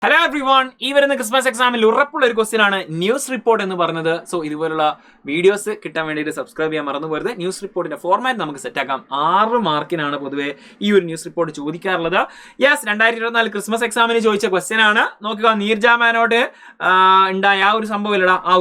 Hello every one, ഈ വരുന്ന Christmas എക്സാമിൽ ഉറപ്പുള്ള ഒരു ക്വസ്റ്റ്യൻ ആണ് ന്യൂസ് റിപ്പോർട്ട് എന്ന് പറഞ്ഞത്. സോ ഇതുപോലുള്ള വീഡിയോസ് കിട്ടാൻ വേണ്ടിയിട്ട് സബ്സ്ക്രൈബ് ചെയ്യാൻ മറന്നു പോരുത്. ന്യൂസ് റിപ്പോർട്ടിന്റെ ഫോർമാറ്റ് നമുക്ക് സെറ്റ് ആക്കാം. 6 മാർക്കിനാണ് പൊതുവെ ഈ ഒരു ന്യൂസ് റിപ്പോർട്ട് ചോദിക്കാറുള്ളത്. യെസ്, 2024 ക്രിസ്മസ് എക്സാമിന് ചോദിച്ച ക്വസ്റ്റ്യൻ ആണ്. നോക്കുക, നീർജാമാനോട് ഉണ്ടായ ആ ഒരു സംഭവം ഇല്ലടാ, ആ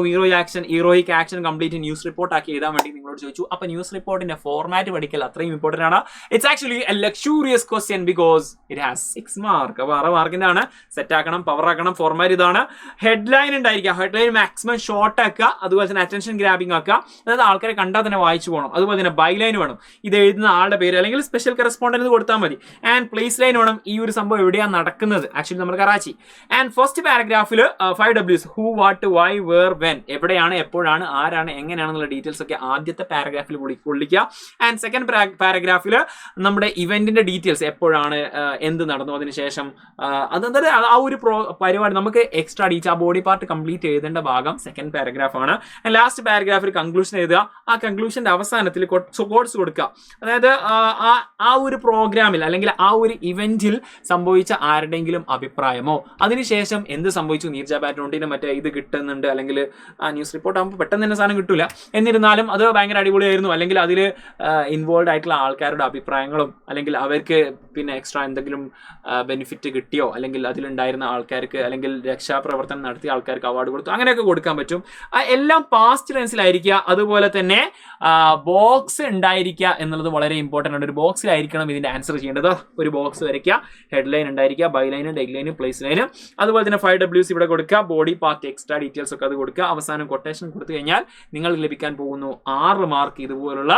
heroic action complete news report ആക്കി എഴുതാൻ വേണ്ടി നിങ്ങളോട് ചോദിച്ചു. അപ്പൊ ന്യൂസ് റിപ്പോർട്ടിന്റെ ഫോർമാറ്റ് പഠിക്കൽ അത്രയും ഇമ്പോർട്ടന്റ് ആണ്. It's actually A luxurious question because it has 6 mark. അപ്പൊ 6 മാർക്കിന്റെ ആണ്. സെറ്റ് ആക്കണം, പവർ ആക്കണം. ഫോർമാറ്റ് ഇതാണ്. ഹെഡ്ലൈൻ ഉണ്ടായിരിക്കുക. ഹെഡ്ലൈൻ മാക്സിമം ഷോർട്ട് ആക്കുക. അതുപോലെ തന്നെ അറ്റൻഷൻ ഗ്രാബിംഗ് ആക്കുക. അതായത് ആൾക്കാരെ കണ്ടാൽ തന്നെ വായിച്ചു പോകണം. അതുപോലെ തന്നെ ബൈലൈൻ വേണം. ഇത് എഴുതുന്ന ആളുടെ പേര് അല്ലെങ്കിൽ സ്പെഷ്യൽ കറസ്പോണ്ടന്റ് കൊടുത്താൽ മതി. ആൻഡ് പ്ലേസ് ലൈൻ വേണം. ഈ ഒരു സംഭവം എവിടെയാണ് നടക്കുന്നത്? ആക്ച്വലി നമ്മൾ കറാച്ചി. ആൻഡ് ഫസ്റ്റ് പാരഗ്രാഫിൽ 5 Ws: who, what, why, where, when. എവിടെയാണ്, എപ്പോഴാണ്, ആരാണ്, എങ്ങനെയാണെന്നുള്ള ഡീറ്റെയിൽസ് ഒക്കെ ആദ്യത്തെ പാരഗ്രാഫിൽ കൊള്ളിക്കുക. ആൻഡ് സെക്കൻഡ് പാരഗ്രാഫിൽ നമ്മുടെ ഇവന്റിന്റെ ഡീറ്റെയിൽസ്, എപ്പോഴാണ്, എന്ത് നടന്നു, അതിനുശേഷം അതെന്താ ആ ഒരു പരിപാടി നമുക്ക് എക്സ്ട്രാ ഡീറ്റെയിൽ, ആ ബോഡി പാർട്ട് കംപ്ലീറ്റ് എഴുതേണ്ട ഭാഗം സെക്കൻഡ് പാരഗ്രാഫ് ആണ്. ലാസ്റ്റ് പാരഗ്രാഫിൽ കൺക്ലൂഷൻ എഴുതുക. ആ കൺക്ലൂഷന്റെ അവസാനത്തിൽ കോഡ്സ് കൊടുക്കുക. അതായത് ആ ഒരു പ്രോഗ്രാമിൽ അല്ലെങ്കിൽ ആ ഒരു ഇവന്റിൽ സംഭവിച്ച ആരുടെയെങ്കിലും അഭിപ്രായമോ, അതിനുശേഷം എന്ത് സംഭവിച്ചു, നീർജ ബാറ്റോണ്ടിന് മറ്റേ ഇത് കിട്ടുന്നുണ്ട്, അല്ലെങ്കിൽ ആ ന്യൂസ് റിപ്പോർട്ട് ആകുമ്പോൾ പെട്ടെന്ന് തന്നെ സാധനം കിട്ടില്ല, എന്നിരുന്നാലും അത് ഭയങ്കര അടിപൊളിയായിരുന്നു, അല്ലെങ്കിൽ അതിൽ ഇൻവോൾവ് ആയിട്ടുള്ള ആൾക്കാരുടെ അഭിപ്രായങ്ങളും, അല്ലെങ്കിൽ അവർക്ക് പിന്നെ എക്സ്ട്രാ എന്തെങ്കിലും ബെനിഫിറ്റ് കിട്ടിയോ, അല്ലെങ്കിൽ അതിലുണ്ടായിരുന്ന ആൾക്കാർക്ക്, അല്ലെങ്കിൽ രക്ഷാപ്രവർത്തനം നടത്തിയ ആൾക്കാർക്ക് അവാർഡ് കൊടുത്തു, അങ്ങനെയൊക്കെ കൊടുക്കാൻ പറ്റും. എല്ലാം പാസ്റ്റ് ടെൻസിലായിരിക്കുക. അതുപോലെ തന്നെ ബോക്സ് ഉണ്ടായിരിക്കുക എന്നുള്ളത് വളരെ ഇമ്പോർട്ടൻ്റ് ആണ്. ഒരു ബോക്സിലായിരിക്കണം ഇതിന്റെ ആൻസർ ചെയ്യേണ്ടത്. ഒരു ബോക്സ് വരയ്ക്കുക. ഹെഡ്ലൈൻ ഉണ്ടായിരിക്കുക, ബൈലൈനും ഡെഗ്ലൈനും പ്ലേസ് ലൈനും. അതുപോലെ തന്നെ 5 Ws ഇവിടെ കൊടുക്കുക. ബോഡി പാർട്ട് എക്സ്ട്രാ ഡീറ്റെയിൽസ് ഒക്കെ അത് കൊടുക്കുക. അവസാനം കൊട്ടേഷൻ കൊടുത്തു കഴിഞ്ഞാൽ നിങ്ങൾക്ക് ലഭിക്കാൻ പോകുന്നു 6 മാർക്ക്. ഇതുപോലുള്ള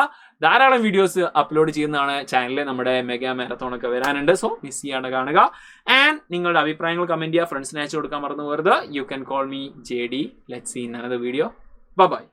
ധാരാളം വീഡിയോസ് അപ്ലോഡ് ചെയ്യുന്നതാണ് ചാനലിൽ. നമ്മുടെ മെഗാ മാരത്തോൺ ഒക്കെ വരാനുണ്ട്. സോ മിസ് ചെയ്യാണ്ട് കാണുക. ആൻഡ് നിങ്ങളുടെ അഭിപ്രായങ്ങൾ കമന്റ് ചെയ്യുക. ഫ്രണ്ട്സിനെ അയച്ചു കൊടുക്കാൻ മറന്നു പോകരുത്. You can call me JD. Let's see in another video. By.